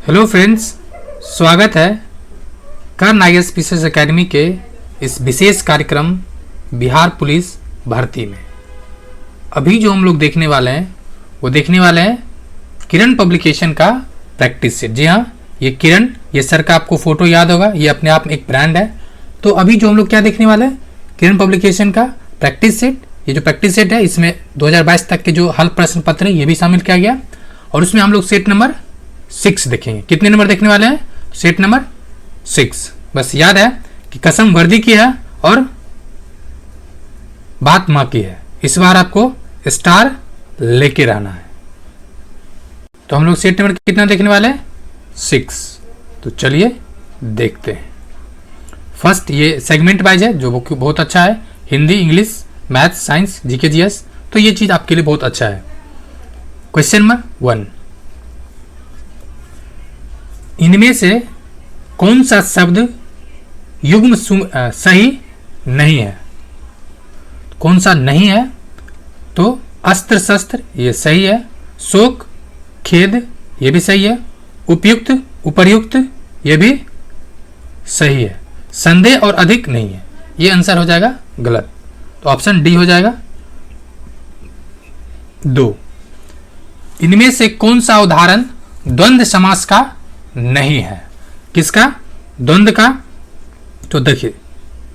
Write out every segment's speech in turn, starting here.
Hello friends, स्वागत है कर्ण IAS PCS academy के इस विशेष कार्यक्रम बिहार पुलिस भर्ती में। अभी जो हम लोग देखने वाले हैं वो देखने वाले हैं किरण पब्लिकेशन का प्रैक्टिस सेट। जी हाँ, ये किरण, ये सर का आपको फोटो याद होगा, ये अपने आप में एक ब्रांड है। तो अभी जो हम लोग क्या देखने वाले हैं, किरण पब्लिकेशन का प्रैक्टिस सेट। ये जो प्रैक्टिस सेट है इसमें 2022 तक के जो हल प्रश्न पत्र है ये भी शामिल किया गया और उसमें हम लोग सेट नंबर 6 देखेंगे। कितने नंबर देखने वाले हैं? Set number 6। बस याद है कि कसम वर्दी की है और बात मां की है। इस बार आपको स्टार लेके रहना है। तो हम लोग सेट नंबर कितना देखने वाले हैं? 6। तो चलिए देखते हैं। फर्स्ट ये सेगमेंट वाइज है जो बहुत अच्छा है। Hindi, English, maths, science, GK, GS. तो ये चीज आपके लिए बहुत अच्छा है। क्वेश्चन नंबर 1, इनमें से कौन सा शब्द युग्म सही नहीं है? कौन सा नहीं है? तो अस्त्र शस्त्र ये सही है, शोक खेद ये भी सही है, उपयुक्त उपर्युक्त ये भी सही है, संदेह और अधिक नहीं है। ये आंसर हो जाएगा गलत, तो ऑप्शन डी हो जाएगा। 2, इनमें से कौन सा उदाहरण द्वंद्व समास का नहीं है? किसका? द्वंद्व का। तो देखिए,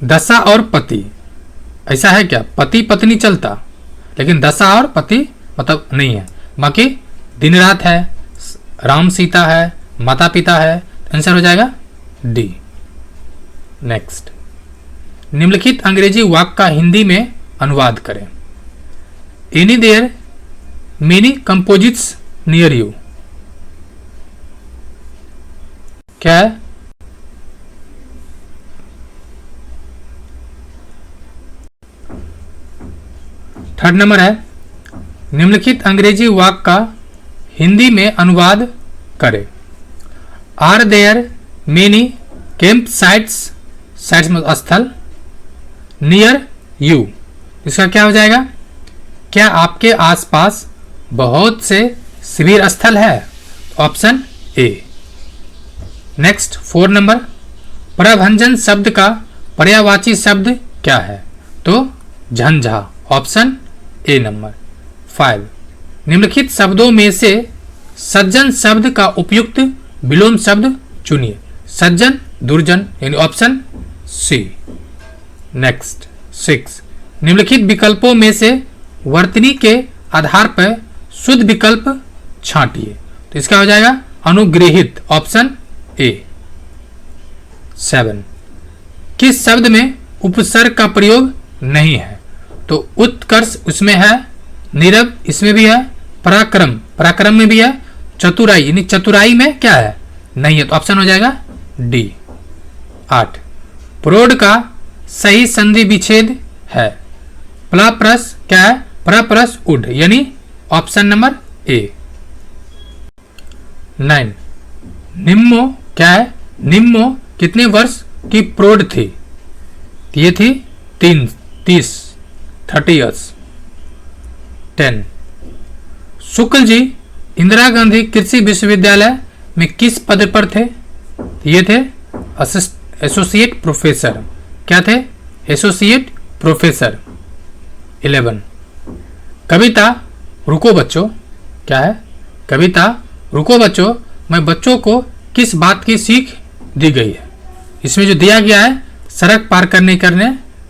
दशा और पति, ऐसा है क्या? पति पत्नी चलता, लेकिन दशा और पति मतलब नहीं है। बाकी दिन रात है, राम सीता है, माता पिता है। आंसर हो जाएगा डी। नेक्स्ट, निम्नलिखित अंग्रेजी वाक्य का हिंदी में अनुवाद करें। Any there many composites near you. क्या है? थर्ड नंबर है, निम्नलिखित अंग्रेजी वाक्य का हिंदी में अनुवाद करें। Are there many camp sites, sites में स्थल, नियर यू। इसका क्या हो जाएगा? क्या आपके आसपास बहुत से शिविर स्थल है? ऑप्शन ए। नेक्स्ट 4 नंबर, प्रभंजन शब्द का पर्यायवाची शब्द क्या है? तो झंझा, ऑप्शन ए नंबर। 5, निम्नलिखित शब्दों में से सज्जन शब्द का उपयुक्त विलोम शब्द चुनिए। सज्जन दुर्जन, यानी ऑप्शन सी। नेक्स्ट 6, निम्नलिखित विकल्पों में से वर्तनी के आधार पर शुद्ध विकल्प छांटिए। तो इसका हो जाएगा अनुग्रहित, ऑप्शन ए। 7, किस शब्द में उपसर्ग का प्रयोग नहीं है? तो उत्कर्ष उसमें है, नीरव इसमें भी है, पराक्रम पराक्रम में भी है, चतुराई यानी चतुराई में क्या है? नहीं है। तो ऑप्शन हो जाएगा डी। 8, प्रोढ़ का सही संधि विच्छेद है। प्लाप्रस क्या है? प्रप्रस उड, यानी ऑप्शन नंबर ए। 9, निम्मो क्या है? निम्मो कितने वर्ष की प्रौढ़ थी? ये थी 30 इयर्स। 10, शुक्ल जी इंदिरा गांधी कृषि विश्वविद्यालय में किस पद पर थे? ये थे एसोसिएट प्रोफेसर। क्या थे? Associate professor. 11, कविता रुको बच्चों क्या है? कविता रुको बच्चों मैं बच्चों को किस बात की सीख दी गई है? इसमें जो दिया गया है सड़क पार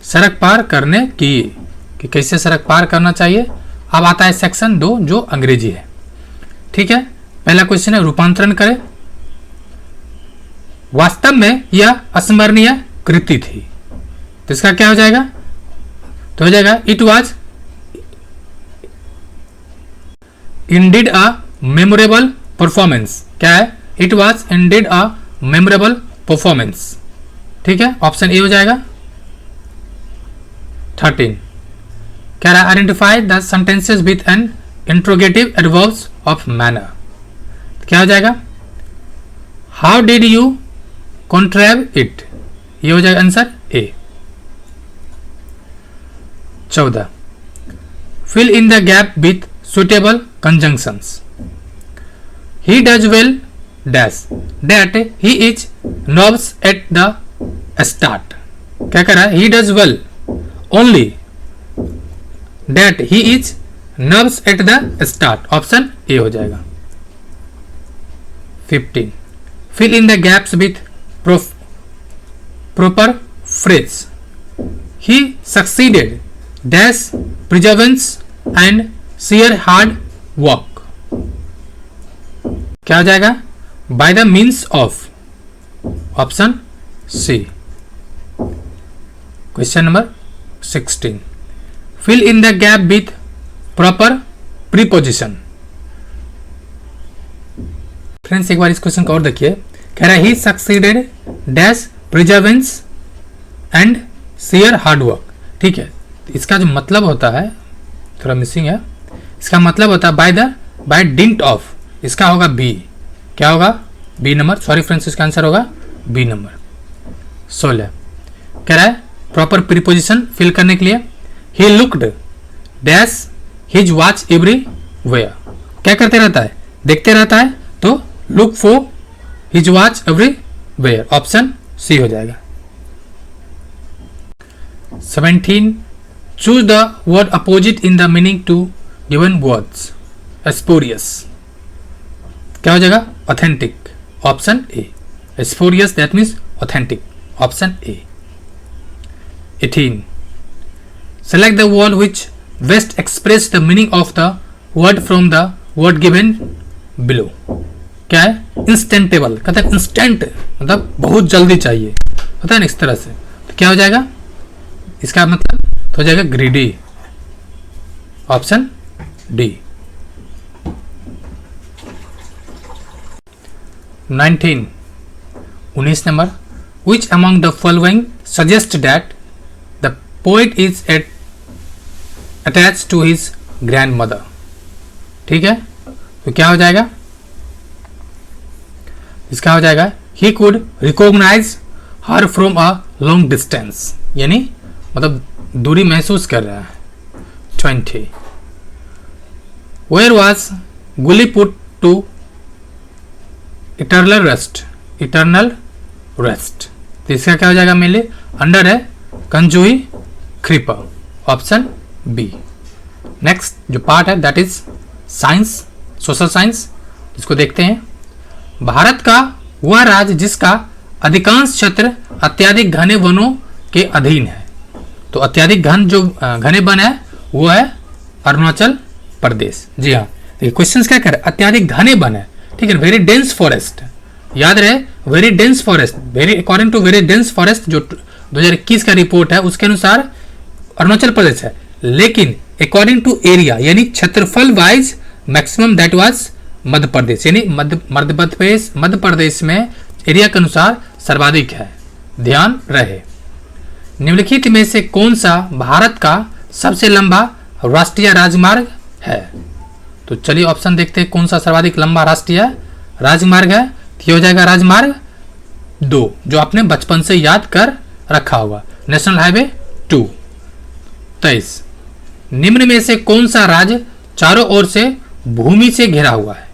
सड़क पार करने की, कि कैसे सड़क पार करना चाहिए। अब आता है सेक्शन 2 जो अंग्रेजी है। ठीक है, पहला क्वेश्चन है रूपांतरण करें। वास्तव में यह अस्मरणीय कृति थी, तो इसका क्या हो जाएगा? तो हो जाएगा it was indeed a memorable performance. क्या है? It was indeed a memorable performance. ठीक है, ऑप्शन ए हो जाएगा। 13, क्या है? Identify the sentences with an interrogative adverbs of manner. क्या हो जाएगा? How did you contrive it. ये हो जाएगा answer A. 14, fill in the gap with suitable conjunctions. He does well dash that he is nervous at the start. क्या कर रहा है? He does well only that he is nervous at the start. Option A हो जाएगा। 15 fill in the gaps with proper phrase. He succeeded dash perseverance and sheer hard work. क्या हो जाएगा? By the means of. Option C. Question number 16 fill in the gap with proper preposition. Friends एक बार इस question को और देखिए। कह रहा है he succeeded dash perseverance and sheer hard work. ठीक है, इसका जो मतलब होता है थोड़ा मिसिंग है। इसका मतलब होता है बाय डिंट ऑफ। इसका होगा बी। क्या होगा? B number. सॉरी फ्रेंड्स, इसका आंसर होगा बी नंबर 16। कह रहा है प्रॉपर प्रीपोजिशन फिल करने के लिए he looked dash his watch everywhere. क्या करते रहता है? देखते रहता है, तो look for his watch everywhere. Option C हो जाएगा। 17 choose the word opposite in the meaning to given words. Spurious. क्या हो जाएगा? Authentic. Option A. Spurious that means authentic. Option A. 18 select the word which best express the meaning of the word from the word given below. क्या है? इंस्टेंटेबल। कहते हैं instant मतलब बहुत जल्दी चाहिए, होता है ना इस तरह से। तो क्या हो जाएगा? इसका मतलब तो हो जाएगा greedy. Option D. 19 number which among the following suggest that the poet is attach to his grandmother. ठीक है, तो क्या हो जाएगा? इसका हो जाएगा he could recognise her from a long distance, यानी मतलब दूरी महसूस कर रहा है। 20 where was gully put to eternal rest. Eternal rest, तो इसका क्या हो जाएगा? मेनली अंडर है कंजुई क्रीपर। Option B. नेक्स्ट जो पार्ट है that is science, social science. इसको देखते हैं। भारत का वह राज्य जिसका अधिकांश क्षेत्र अत्यधिक घने वनों के अधीन है। तो अत्यधिक घन जो घने वन है वो है अरुणाचल प्रदेश। जी हाँ, देखिए क्वेश्चन क्या कर रहे हैं? अत्यधिक घने वन है, ठीक है, वेरी डेंस फॉरेस्ट। याद रहे very dense forest, very according to very dense forest जो 2021 का रिपोर्ट है उसके अनुसार अरुणाचल प्रदेश है। लेकिन अकॉर्डिंग टू एरिया यानी क्षेत्रफल wise maximum that was Madhya Pradesh, यानी मध्य प्रदेश में एरिया के अनुसार सर्वाधिक है। ध्यान रहे। निम्नलिखित में से कौन सा भारत का सबसे लंबा राष्ट्रीय राजमार्ग है? तो चलिए ऑप्शन देखते हैं कौन सा सर्वाधिक लंबा राष्ट्रीय राजमार्ग है। ये हो जाएगा राजमार्ग 2 जो आपने बचपन से याद कर रखा होगा, नेशनल हाईवे 2। 23 निम्न में से कौन सा राज्य चारों ओर से भूमि से घिरा हुआ है?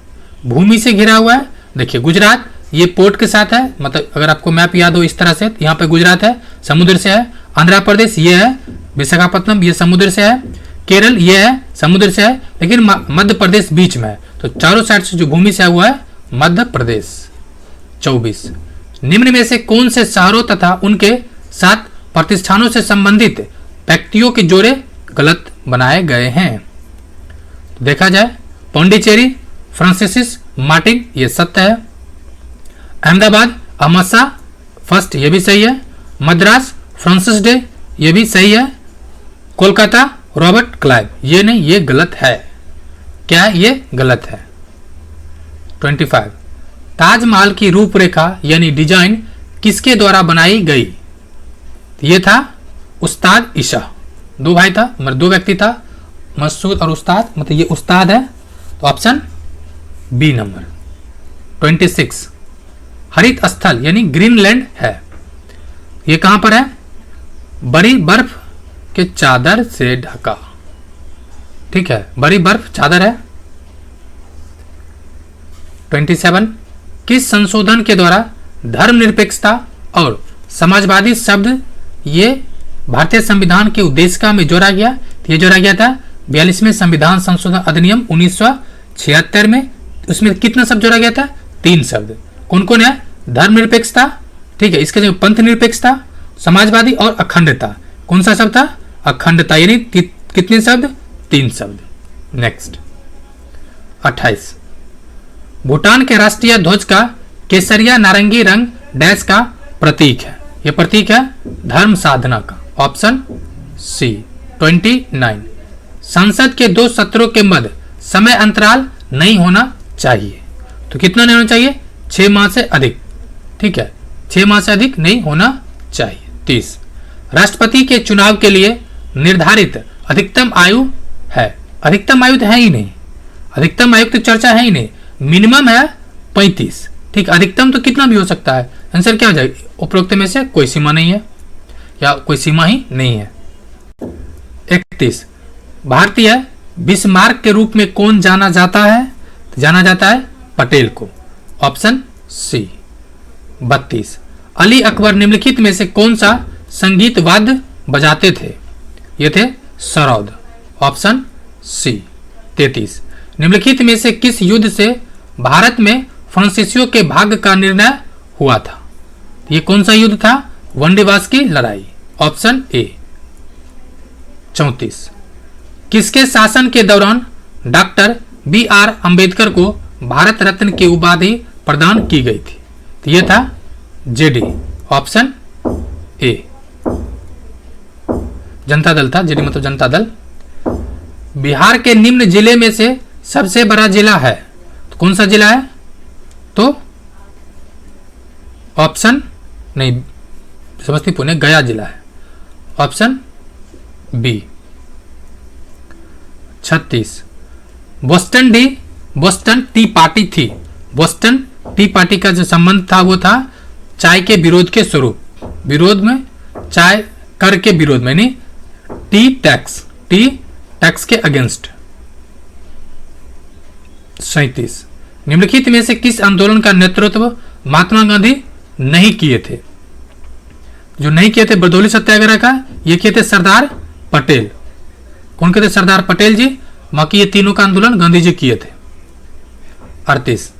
भूमि से घिरा हुआ है। देखिए गुजरात ये पोर्ट के साथ है, मतलब अगर आपको मैप याद हो इस तरह से, यहाँ पे गुजरात है समुद्र से है। आंध्र प्रदेश ये है, विशाखापट्टनम ये समुद्र से है, केरल ये है समुद्र से है, लेकिन मध्य प्रदेश बीच में है। तो चारों साइड से जो भूमि से हुआ है मध्य प्रदेश। 24 निम्न में से कौन से शहरों तथा उनके साथ प्रतिष्ठानों से संबंधित व्यक्तियों के जोड़े गलत बनाए गए हैं? तो देखा जाए पौंडीचेरी फ्रांसिस मार्टिन ये सत्य है। अहमदाबाद अहमद फर्स्ट ये भी सही है। मद्रास फ्रांसिस डे ये भी सही है। कोलकाता रॉबर्ट क्लाइव ये नहीं, ये गलत है। क्या ये गलत है? 25 ताजमहल की रूपरेखा यानी डिजाइन किसके द्वारा बनाई गई? ये था उस्ताद ईशा। 2 भाई था, मतलब 2 व्यक्ति था, मसूद और उस्ताद, मतलब ये उस्ताद है। तो ऑप्शन बी नंबर। 26 हरित स्थल यानी ग्रीनलैंड है। ये कहां पर है? बड़ी बर्फ के चादर से ढका। ठीक है, बड़ी बर्फ चादर है। 27 किस संशोधन के द्वारा धर्मनिरपेक्षता और समाजवादी शब्द ये भारतीय संविधान के उद्देशिका में जोड़ा गया? तो ये जोड़ा गया था 42वें संविधान संशोधन अधिनियम 1976 में। उसमें कितना शब्द जोड़ा गया था? 3 शब्द। कौन कौन है? धर्मनिरपेक्षता, ठीक है, इसके जगह पंथ निरपेक्षता, समाजवादी और अखंडता। कौन सा शब्द था? अखंडता। यानी कितने शब्द? 3 शब्द। नेक्स्ट 28, भूटान के राष्ट्रीय ध्वज का केसरिया नारंगी रंग डैश का प्रतीक है। यह प्रतीक है धर्म साधना का। Option C. 29, संसद के 2 सत्रों के मध्य समय अंतराल नहीं होना चाहिए। तो कितना नहीं होना चाहिए? 6 माह से अधिक, ठीक है, 6 माह से अधिक नहीं होना चाहिए। 30, राष्ट्रपति के चुनाव के लिए निर्धारित अधिकतम आयु है। अधिकतम आयु तो है ही नहीं, अधिकतम आयु तो चर्चा है ही नहीं। मिनिमम है 35, ठीक, अधिकतम तो कितना भी हो सकता है। आंसर क्या हो जाएगा? उपरोक्त में से कोई सीमा नहीं है या कोई सीमा ही नहीं है। 31, भारतीय बिस्मार्क के रूप में कौन जाना जाता है? तो जाना जाता है पटेल को। Option C. 32, अली अकबर निम्नलिखित में से कौन सा संगीत वाद्य बजाते थे? ये थे सरोद। Option C. 33, निम्नलिखित में से किस युद्ध से भारत में फ्रांसीसियों के भाग्य का निर्णय हुआ था? ये कौन सा युद्ध था? वनडेवास की लड़ाई। Option A. 34, किसके शासन के दौरान डॉक्टर BR अंबेडकर को भारत रत्न की उपाधि प्रदान की गई थी? तो यह था JD। Option A. Janata Dal था, JD मतलब जनता दल। बिहार के निम्न जिले में से सबसे बड़ा जिला है, तो कौन सा जिला है? तो ऑप्शन नहीं, समस्तीपुर ने गया जिला है। Option B. 36, Boston tea party थी। बोस्टन टी पार्टी का जो संबंध था वो था चाय के विरोध के स्वरूप, विरोध में, चाय कर के विरोध में, यानी टी टैक्स के अगेंस्ट। 37, निम्नलिखित में से किस आंदोलन का नेतृत्व महात्मा गांधी नहीं किए थे? जो नहीं किए थे बरदौली सत्याग्रह का, ये किए थे सरदार पटेल। कौन किए थे? सरदार पटेल जी। बाकी ये तीनों का आंदोलन गांधी जी किए थे। 38,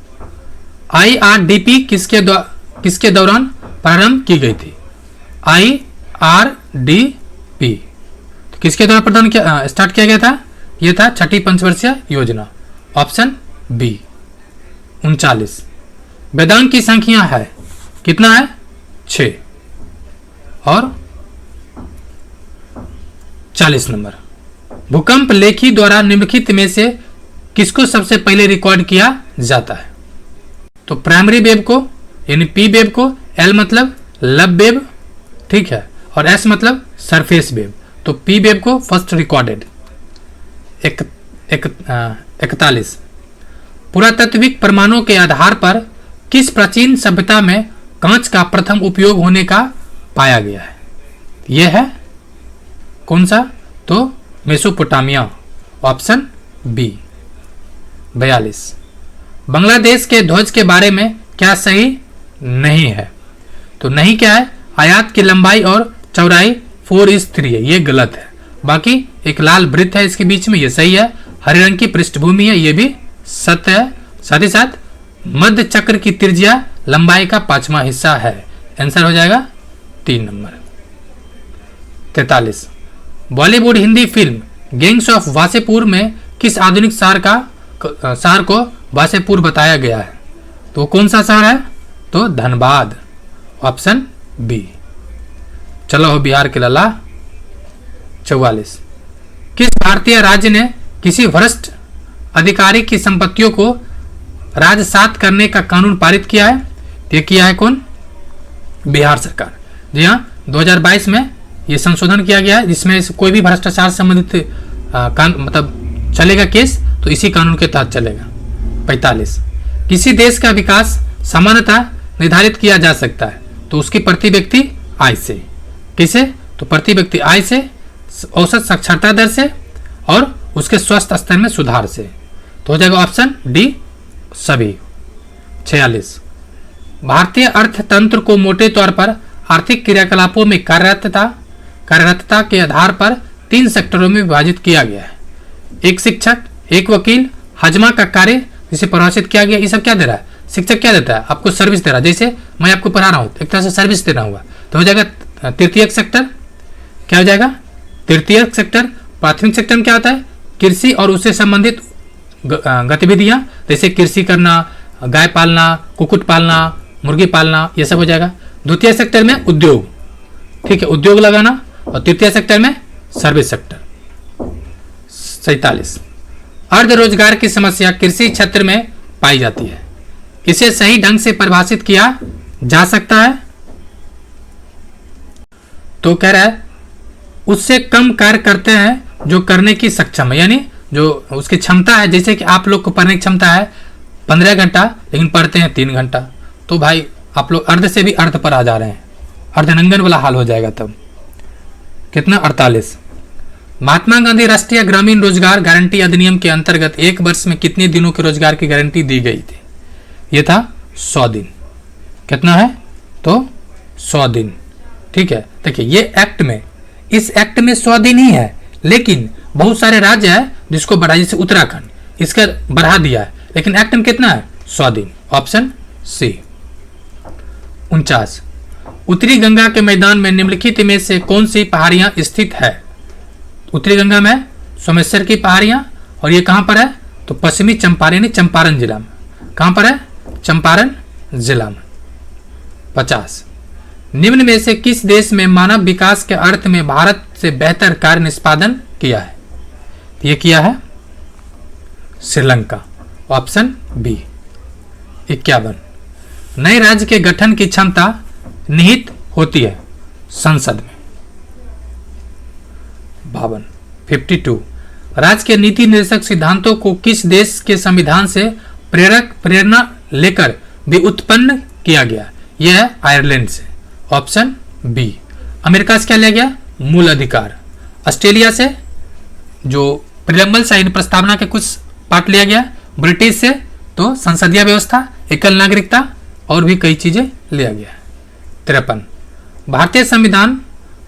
IRDP किसके दौरान प्रारंभ की गई थी? IRDP तो किसके द्वारा स्टार्ट किया गया था? यह था छठी पंचवर्षीय योजना। Option B. 39, वेदांत की संख्या है कितना है? 6 और 40 नंबर। भूकंप लेखी द्वारा निम्नलिखित में से किसको सबसे पहले रिकॉर्ड किया जाता है? तो प्राइमरी वेव को, यानी P वेव को, L मतलब लब वेव, ठीक है, और S मतलब सरफेस वेव। तो P वेव को फर्स्ट रिकॉर्डेड। 41, पुरातात्विक प्रमाणों के आधार पर किस प्राचीन सभ्यता में कांच का प्रथम उपयोग होने का पाया गया है? यह है कौन सा? तो मेसोपोटामिया। Option B. 42, बांग्लादेश के ध्वज के बारे में क्या सही नहीं है? तो नहीं क्या है? आयात की लंबाई और चौड़ाई 4:3 है, ये गलत है। बाकी एक लाल वृत्त है इसके बीच में, ये सही है। हरे रंग की पृष्ठभूमि है, ये भी सत्य है। साथ ही साथ मध्य चक्र की त्रिज्या लंबाई का 5वां हिस्सा है। आंसर हो जाएगा 3 number. 43, Bollywood Hindi film gangs of Wasseypur में किस आधुनिक शहर को वासेपुर बताया गया है? तो कौन सा शहर है? तो धनबाद। Option B. चलो हो बिहार के लला। 44, किस भारतीय राज्य ने किसी भ्रष्ट अधिकारी की संपत्तियों को राजसात करने का कानून पारित किया है? ये किया है कौन? बिहार सरकार। जी हाँ, 2022 में ये संशोधन किया गया है जिसमें कोई भी भ्रष्टाचार संबंधित मतलब चलेगा केस तो इसी कानून के तहत चलेगा। 45, किसी देश का विकास सामान्यतः निर्धारित किया जा सकता है तो उसकी प्रति व्यक्ति आय से। किसे? तो प्रति व्यक्ति आय से, औसत साक्षरता दर से और उसके स्वास्थ्य स्तर में सुधार से। तो हो जाएगा ऑप्शन डी सभी। 46, भारतीय अर्थतंत्र को मोटे तौर पर आर्थिक क्रियाकलापों में कार्यरतता के आधार पर 3 सेक्टरों में विभाजित किया गया है। एक शिक्षक, एक वकील, हजमा का कार्य जिसे परिभाषित किया गया। ये सब क्या दे रहा है? शिक्षक क्या देता है? आपको सर्विस दे रहा है। जैसे मैं आपको पढ़ा रहा हूँ, एक तरह से सर्विस देना हुआ, तो हो जाएगा तृतीयक सेक्टर। क्या हो जाएगा? तृतीयक सेक्टर। प्राथमिक सेक्टर में क्या होता है? कृषि और उससे संबंधित गतिविधियां, जैसे कृषि करना, गाय पालना, कुक्कुट पालना, मुर्गी पालना, ये सब हो जाएगा। द्वितीय सेक्टर में उद्योग, ठीक है, उद्योग लगाना। और तृतीय सेक्टर में सर्विस सेक्टर। 47 अर्ध रोजगार की समस्या कृषि क्षेत्र में पाई जाती है। इसे सही ढंग से परिभाषित किया जा सकता है। तो कह रहा है उससे कम कार्य करते हैं जो करने की सक्षम है, यानी जो उसकी क्षमता है। जैसे कि आप लोग को पढ़ने की क्षमता है 15 घंटा, लेकिन पढ़ते हैं 3 घंटा, तो भाई आप लोग अर्ध से भी अर्ध पर आ जा रहे हैं, अर्धनंगन वाला हाल हो जाएगा तब। कितना? 48 महात्मा गांधी राष्ट्रीय ग्रामीण रोजगार गारंटी अधिनियम के अंतर्गत 1 वर्ष में कितने दिनों के रोजगार की गारंटी दी गई थी? यह था 100 दिन। कितना है? तो 100 दिन। ठीक है, देखिए ये एक्ट में, इस एक्ट में 100 दिन ही है, लेकिन बहुत सारे राज्य है जिसको बढ़ा, जैसे उत्तराखंड, इसका बढ़ा दिया है, लेकिन एक्ट में कितना है? 100 दिन। Option C. 49 उत्तरी गंगा के मैदान में निम्नलिखित में से कौन सी पहाड़ियां स्थित है? उत्तरी गंगा में सोमेश्वर की पहाड़ियां, और ये कहां पर है? तो पश्चिमी चंपारण, चंपारण जिला में। कहां पर है? चंपारण जिला में। 50 निम्न में से किस देश में मानव विकास के अर्थ में भारत से बेहतर कार्य निष्पादन किया है? ये किया है श्रीलंका। Option B. 51 नए राज्य के गठन की क्षमता निहित होती है संसद में। 52 राज्य के नीति निर्देशक सिद्धांतों को किस देश के संविधान से प्रेरणा लेकर भी उत्पन्न किया गया? यह है आयरलैंड से। Option B. अमेरिका से क्या लिया गया? मूल अधिकार। ऑस्ट्रेलिया से जो प्रियम्बल साइन प्रस्तावना के कुछ पार्ट लिया गया। ब्रिटिश से तो संसदीय व्यवस्था, एकल नागरिकता और भी कई चीजें लिया गया। 53 भारतीय संविधान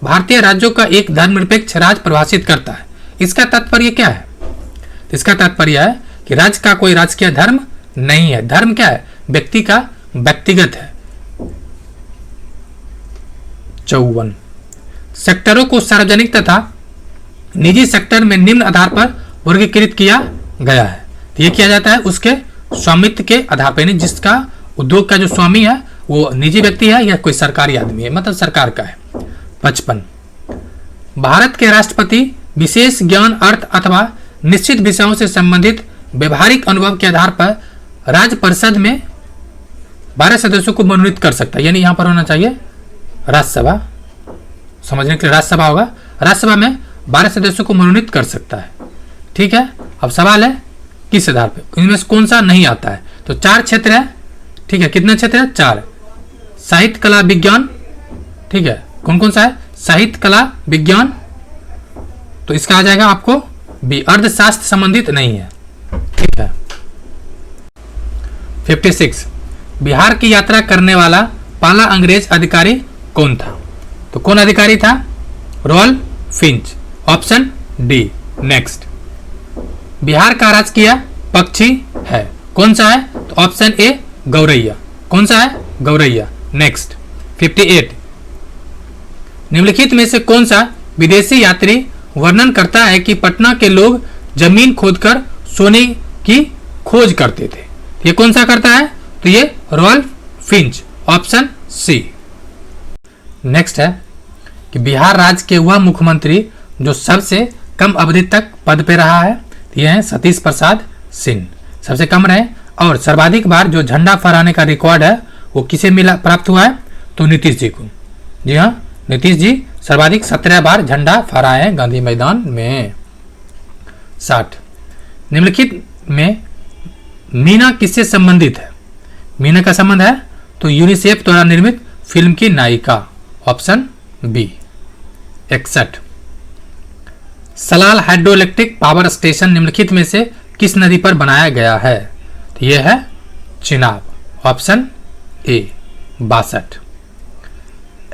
भारतीय राज्यों का एक धर्मनिरपेक्ष राज्य परिभाषित करता है। इसका तात्पर्य क्या है? इसका तात्पर्य है कि राज्य का कोई राजकीय धर्म नहीं है। धर्म क्या है? व्यक्ति का व्यक्तिगत है। 54 सेक्टरों को सार्वजनिक तथा निजी सेक्टर में निम्न आधार पर वर्गीकृत किया गया है। तो यह किया जाता है उसके स्वामित्व के आधार पर, जिसका उद्योग का जो स्वामी है वो निजी व्यक्ति है या कोई सरकारी आदमी है, मतलब सरकार का है। 55 भारत के राष्ट्रपति विशेष ज्ञान, अर्थ अथवा निश्चित विषयों से संबंधित व्यवहारिक अनुभव के आधार पर राज्य परिषद में 12 सदस्यों को मनोनीत कर सकता है। यानी यहां पर होना चाहिए राज्यसभा, समझने के लिए राज्यसभा होगा। राज्यसभा में 12 सदस्यों को मनोनीत कर सकता है। ठीक है, अब सवाल है किस आधार पर? इनमें से कौन सा नहीं आता है? तो 4 क्षेत्र है। ठीक है, कितना क्षेत्र है? 4। साहित्य, कला, विज्ञान। ठीक है, कौन कौन सा है? साहित्य, कला, विज्ञान। तो इसका आ जाएगा आपको बी। अर्थशास्त्र संबंधित नहीं है। ठीक है। 56 बिहार की यात्रा करने वाला पहला अंग्रेज अधिकारी कौन था? तो कौन अधिकारी था? Ralph Finch. Option D. Next Bihar का राजकीय पक्षी है, कौन सा है? तो ऑप्शन ए गौरैया। कौन सा है? गौरैया। नेक्स्ट 58 निम्नलिखित में से कौन सा विदेशी यात्री वर्णन करता है कि पटना के लोग जमीन खोदकर सोने की खोज करते थे? ये कौन सा करता है? तो ये Ralph Finch. Option C. Next है कि बिहार राज्य के वह मुख्यमंत्री जो सबसे कम अवधि तक पद पे रहा है, ये है सतीश प्रसाद सिंह। सबसे कम रहे और सर्वाधिक बार जो झंडा फहराने का रिकॉर्ड है वो किसे मिला, प्राप्त हुआ है? तो नीतीश जी को। जी हाँ, नीतीश जी सर्वाधिक 17 बार झंडा फहराए हैं गांधी मैदान में। 60 निम्नलिखित में मीना किससे संबंधित है? मीना का संबंध है तो यूनिसेफ द्वारा निर्मित फिल्म की नायिका। Option B. 61 Salal hydroelectric power station निम्नलिखित में से किस नदी पर बनाया गया है? तो यह है चिनाब। Option A. 62।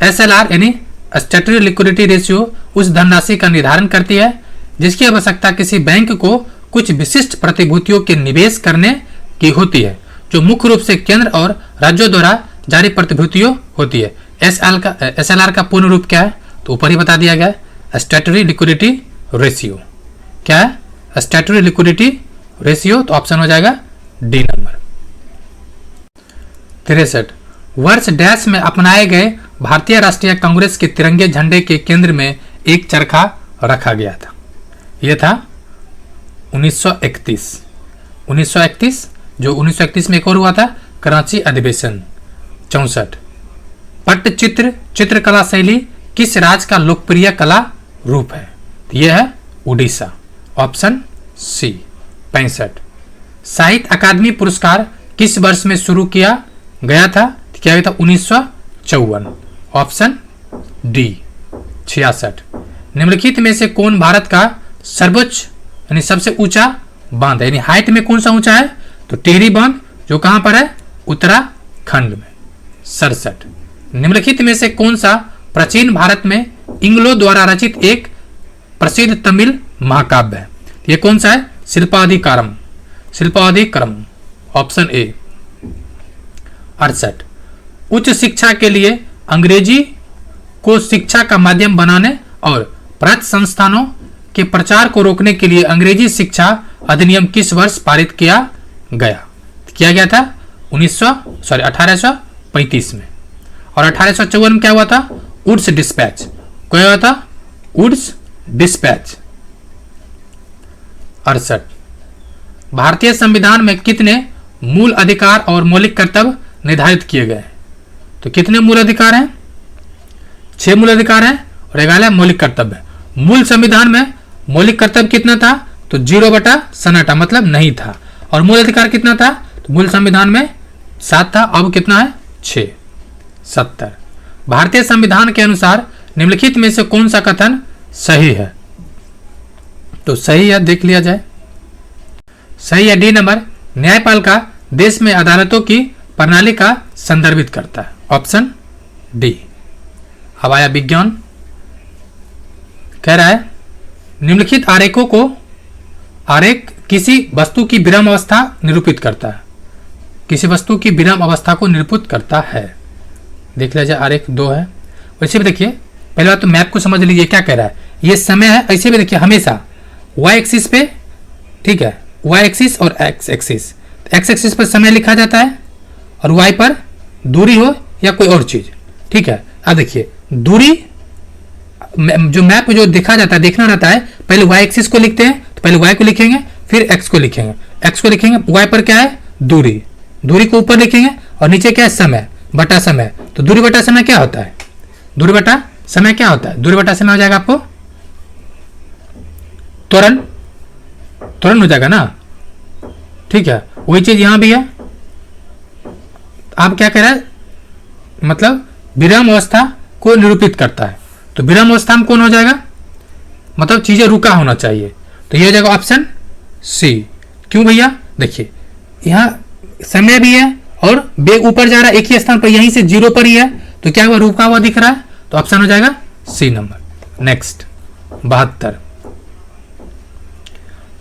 SLR यानी स्टैट्यूटरी लिक्विडिटी रेशियो उस धनराशि का निर्धारण करती है जिसकी आवश्यकता किसी बैंक को कुछ विशिष्ट प्रतिभूतियों के निवेश करने की होती है, जो मुख्य रूप से केंद्र और राज्यों द्वारा जारी प्रतिभूतियों होती है। SLR का पूर्ण रूप क्या है? तो ऊपर ही बता दिया गया है, स्टैट्यूटरी लिक्विडिटी रेशियो। क्या है? Statutory liquidity ratio. तो ऑप्शन हो जाएगा डी नंबर। 63। वर्ष डैश में अपनाए गए भारतीय राष्ट्रीय कांग्रेस के तिरंगे झंडे के केंद्र में एक चरखा रखा गया था। यह था 1931। 1931 जो 1931 में एक और हुआ था, कराची अधिवेशन। 64। पट्टचित्र चित्रकला शैली किस राज्य का लोकप्रिय कला रूप है? यह है उड़ीसा। Option C. 65। साहित्य अकादमी पुरस्कार किस वर्ष में शुरू किया गया था? क्या गया था? 1954। Option D. 66। निम्नलिखित में से कौन भारत का सर्वोच्च यानी सबसे ऊंचा बांध है? यानी हाइट में कौन सा ऊंचा है? तो टिहरी बांध, जो कहां पर है? उत्तराखंड में। 67। निम्नलिखित में से कौन सा प्राचीन भारत में इंग्लो द्वारा रचित एक प्रसिद्ध तमिल महाकाव्य है? यह कौन सा है? शिल्पाधिकारम। शिल्पाधिकारम। Option A. 68। उच्च शिक्षा के लिए अंग्रेजी को शिक्षा का माध्यम बनाने और प्राच्य संस्थानों के प्रचार को रोकने के लिए अंग्रेजी शिक्षा अधिनियम किस वर्ष पारित किया गया? किया गया था 1835 में। और 1854 में क्या हुआ था? Woods dispatch. क्या हुआ था? Woods dispatch. 68। भारतीय संविधान में कितने मूल अधिकार और मौलिक कर्तव्य निर्धारित किए गए? तो कितने मूल अधिकार हैं? 6 मूल अधिकार हैं और 11 मौलिक कर्तव्य। मूल संविधान में मौलिक कर्तव्य कितना था? तो 0/सन्नाटा, मतलब नहीं था। और मूल अधिकार कितना था? तो मूल संविधान में 7 था, अब कितना है? 6। 70। भारतीय संविधान के अनुसार निम्नलिखित में से कौन सा कथन सही है? तो सही है, देख लिया जाए। सही है डी नंबर। न्यायपालिका देश में अदालतों की प्रणाली का संदर्भित करता है। Option D. अब आया विज्ञान। कह रहा है निम्नलिखित आरेखों को आरेख किसी वस्तु की विराम अवस्था निरूपित करता है। किसी वस्तु की विराम अवस्था को निरूपित करता है। देख लिया जाए, आरेख 2 है। वैसे भी देखिए, पहले बात तो मैप को समझ लीजिए क्या कह रहा है। ये समय है, ऐसे भी देखिए हमेशा वाई एक्सिस पे, ठीक है, वाई एक्सिस और एक्स एक्सिस। एक्स एक्सिस पर समय लिखा जाता है और वाई पर दूरी हो या कोई और चीज, ठीक है। अब देखिए दूरी जो मैप जो देखा जाता है, देखना रहता है, पहले वाई एक्सिस को लिखते हैं तो पहले वाई को लिखेंगे, फिर एक्स को लिखेंगे। एक्स को लिखेंगे, वाई पर क्या है? दूरी। दूरी को ऊपर लिखेंगे और नीचे क्या है? समय बटा समय। तो दूरी बटा समय क्या होता है? दूरी बटा समय क्या होता है? दूरी बटा समय हो जाएगा आपको त्वरण। त्वरण हो जाएगा ना, ठीक है। वही चीज यहां भी है। आप क्या कह रहे हैं? मतलब विराम अवस्था को निरूपित करता है। तो विराम अवस्था में कौन हो जाएगा? मतलब चीजें रुका होना चाहिए। तो ये हो जाएगा ऑप्शन सी। क्यों भैया? देखिए यहां समय भी है और वेग ऊपर जा रहा है एक ही स्थान पर, यहीं से 0 पर ही है, तो क्या हुआ? रुका हुआ दिख रहा है। तो ऑप्शन हो जाएगा सी नंबर। नेक्स्ट 72।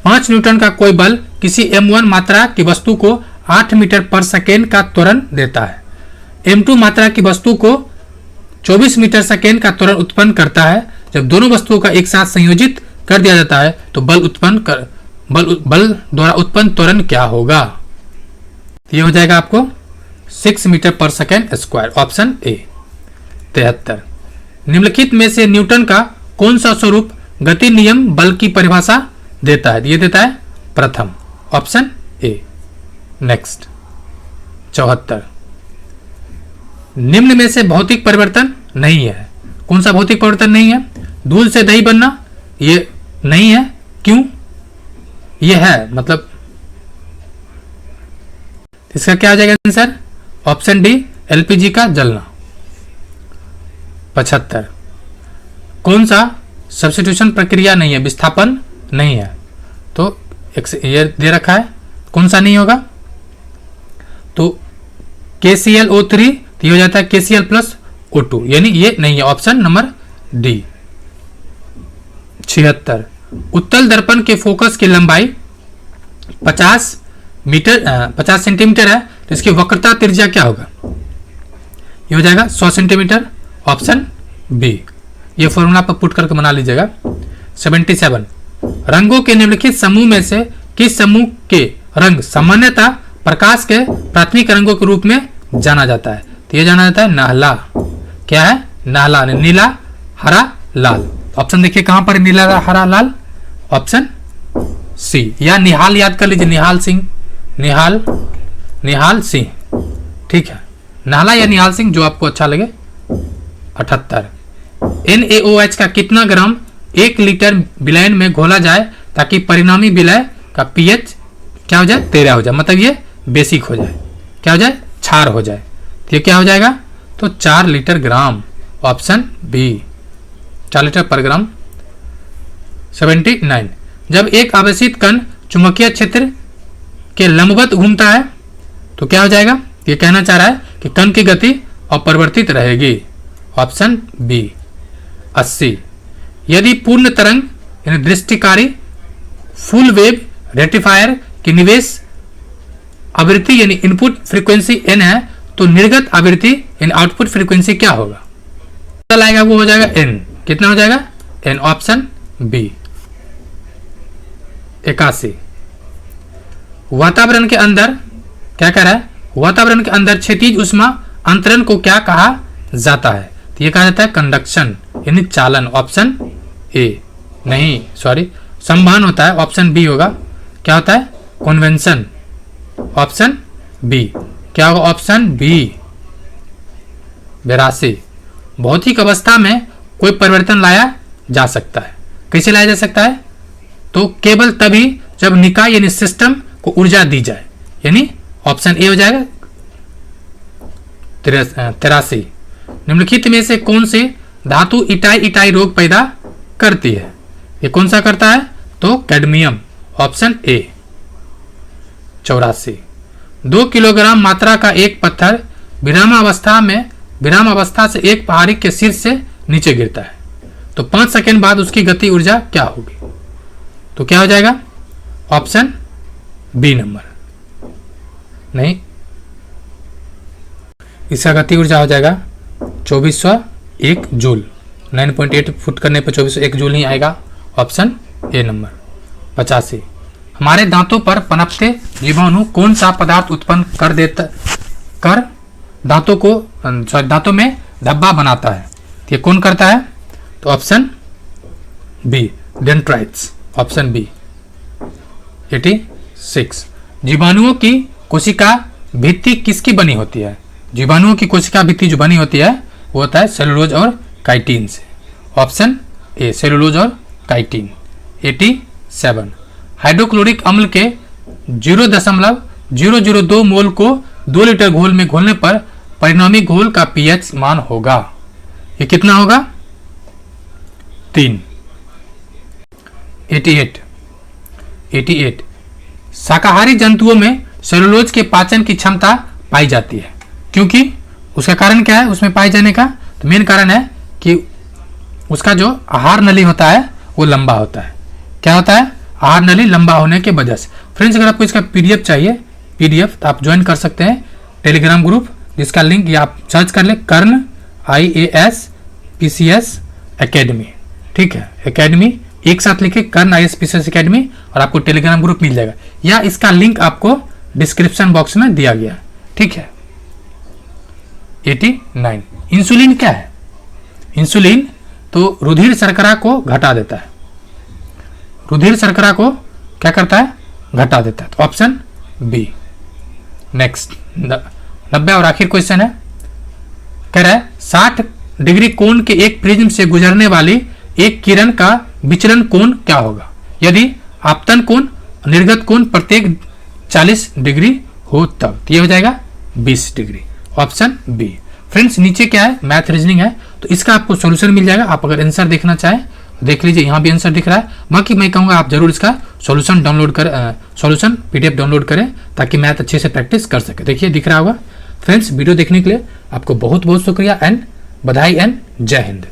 5 न्यूटन का कोई बल किसी m1 मात्रा की वस्तु को 8 मीटर पर सेकेंड का त्वरण देता है। m2 मात्रा की वस्तु को 24 मीटर सेकेंड का त्वरण उत्पन्न करता है। जब दोनों वस्तुओं का एक साथ संयोजित कर दिया जाता है तो बल द्वारा उत्पन्न त्वरण क्या होगा? ये हो जाएगा आपको 6 मीटर पर सेकेंड स्क्वायर। Option A. 73। निम्नलिखित में से न्यूटन का कौन सा स्वरूप गति नियम बल की परिभाषा देता है? ये देता है प्रथम। Option A. नेक्स्ट 74। निम्न में से भौतिक परिवर्तन नहीं है। कौन सा भौतिक परिवर्तन नहीं है? दूध से दही बनना, ये नहीं है। क्यों? ये है, मतलब इसका क्या आ जाएगा आंसर? ऑप्शन डी, एलपीजी का जलना। 75। कौन सा सब्स्टिट्यूशन प्रक्रिया नहीं है? विस्थापन नहीं है। तो ये दे रखा है, कौन सा नहीं होगा? तो KClO3 तो ये हो जाता है KCl प्लस O2, यानी ये नहीं है, ऑप्शन नंबर डी। 76, उत्तल दर्पण के फोकस की लंबाई 50 सेंटीमीटर है, तो इसकी वक्रता त्रिज्या क्या होगा? ये हो जाएगा 100 सेंटीमीटर, ऑप्शन बी। ये फॉर्मूला आप पुट करके बना लीजिएगा। 77, रंगों के निम्नलिखित समूह में से किस समूह के रंग सामान्यतः प्रकाश के प्राथमिक रंगों के रूप में जाना जाता है? तो ये जाना जाता है नाहला। क्या है? नाहला, नीला, हरा, लाल। ऑप्शन देखिए कहां पर नीला, हरा, लाल, ऑप्शन सी। या निहाल याद कर लीजिए, निहाल सिंह, निहाल सिंह, ठीक है, नाहला या निहाल सिंह, जो आपको अच्छा लगे। 78, NaOH का कितना ग्राम 1 लीटर विलयन में घोला जाए ताकि परिणामी विलय का pH क्या हो जाए? 13 हो जाए, मतलब ये बेसिक हो जाए, क्या हो जाए? क्षार हो जाए। तो ये क्या हो जाएगा? तो 4 लीटर ग्राम, ऑप्शन बी, 4 लीटर पर ग्राम। 79, जब एक आवेशित कण चुंबकीय क्षेत्र के लंबवत घूमता है तो क्या हो जाएगा? ये कहना चाह रहा है कि कण की गति अपरिवर्तित रहेगी, ऑप्शन बी। 80, यदि पूर्ण तरंग यानी दृष्टिकारी फुल वेव रेक्टिफायर की निवेश आवृत्ति यानी इनपुट फ्रीक्वेंसी n है तो निर्गत आवृत्ति यानी आउटपुट फ्रीक्वेंसी क्या होगा? चल आएगा, वो हो जाएगा n। कितना हो जाएगा? n, option B. 81, वातावरण के अंदर क्या कह रहा है? वातावरण के अंदर क्षैतिज ऊष्मा अंतरण को क्या कहा जाता है? तो ये कहा जाता है कंडक्शन यानी चालन, ऑप्शन ए। नहीं सॉरी, संवहन होता है, ऑप्शन बी होगा। क्या होता है? Convention, option B. क्या होगा? Option B. 82, भौतिक अवस्था में कोई परिवर्तन लाया जा सकता है। कैसे लाया जा सकता है? तो केवल तभी जब निकाय यानी सिस्टम को ऊर्जा दी जाए, यानी ऑप्शन ए हो जाएगा। 83, निम्नलिखित में से कौन से धातु इटाई रोग पैदा करती है? ये कौन सा करता है? तो कैडमियम, ऑप्शन ए। 84, 2 किलोग्राम मात्रा का एक पत्थर विरामावस्था से एक पहाड़ी के शीर्ष से नीचे गिरता है तो 5 सेकंड बाद उसकी गति ऊर्जा क्या होगी? तो क्या हो जाएगा? Option B number. नहीं, इसका गति ऊर्जा हो जाएगा 2401 जूल। 9.8 फुट करने पर 2401 जूल नहीं आएगा, ऑप्शन ए नंबर। 85, हमारे दांतों पर पनपते जीवाणु कौन सा पदार्थ उत्पन्न कर दांतों में धब्बा बनाता है? ये कौन करता है? तो option B, dendrites, option B. 86, जीवाणुओं की कोशिका भित्ति किसकी बनी होती है? जीवाणुओं की कोशिका भित्ति जो बनी होती है वो होता है सेलुलोज और काइटिन से, ऑप्शन ए, सेलुलोज और काइटिन। 87, हाइड्रोक्लोरिक अम्ल के 0.002 मोल को 2 लीटर घोल में घोलने पर परिणामी घोल का pH मान होगा। ये कितना होगा? 3। 88, शाकाहारी जंतुओं में सेलुलोज के पाचन की क्षमता पाई जाती है, क्योंकि उसका कारण क्या है उसमें पाए जाने का? तो मेन कारण है कि उसका जो आहार नली होता है वो लंबा होता है। क्या होता है? आहार नली लंबा होने के वजह से। फ्रेंड्स, अगर आपको इसका पीडीएफ चाहिए, पीडीएफ तो आप ज्वाइन कर सकते हैं टेलीग्राम ग्रुप, जिसका लिंक ये आप सर्च कर ले, कर्ण IAS PCS एकेडमी। ठीक है, एकेडमी एक साथ लिखे, कर्ण IAS PCS एकेडमी, और आपको टेलीग्राम ग्रुप मिल जाएगा, या इसका लिंक आपको डिस्क्रिप्शन बॉक्स में दिया गया। ठीक है। 89, इंसुलिन क्या है? इंसुलिन तो रुधिर शर्करा को घटा देता है। रुधिर शर्करा को क्या करता है? घटा देता है। तो ऑप्शन बी। नेक्स्ट 90 और आखिर क्वेश्चन है, कह रहा है 60 डिग्री कोण के एक प्रिज्म से गुजरने वाली एक किरण का विचलन कोण क्या होगा यदि आपतन कोण निर्गत कोण प्रत्येक 40 डिग्री हो तब? तो ये हो जाएगा 20 डिग्री, ऑप्शन बी। फ्रेंड्स, नीचे क्या है? मैथ रीजनिंग है, तो इसका आपको सॉल्यूशन मिल जाएगा। आप अगर आंसर देखना चाहें देख लीजिए, यहाँ भी आंसर दिख रहा है। बाकी मैं कहूँगा आप जरूर इसका सॉल्यूशन डाउनलोड करें, सॉल्यूशन PDF डाउनलोड करें, ताकि मैथ अच्छे से प्रैक्टिस कर सके। देखिए दिख रहा होगा। फ्रेंड्स वीडियो देखने के लिए आपको बहुत बहुत शुक्रिया एंड बधाई एंड जय हिंद।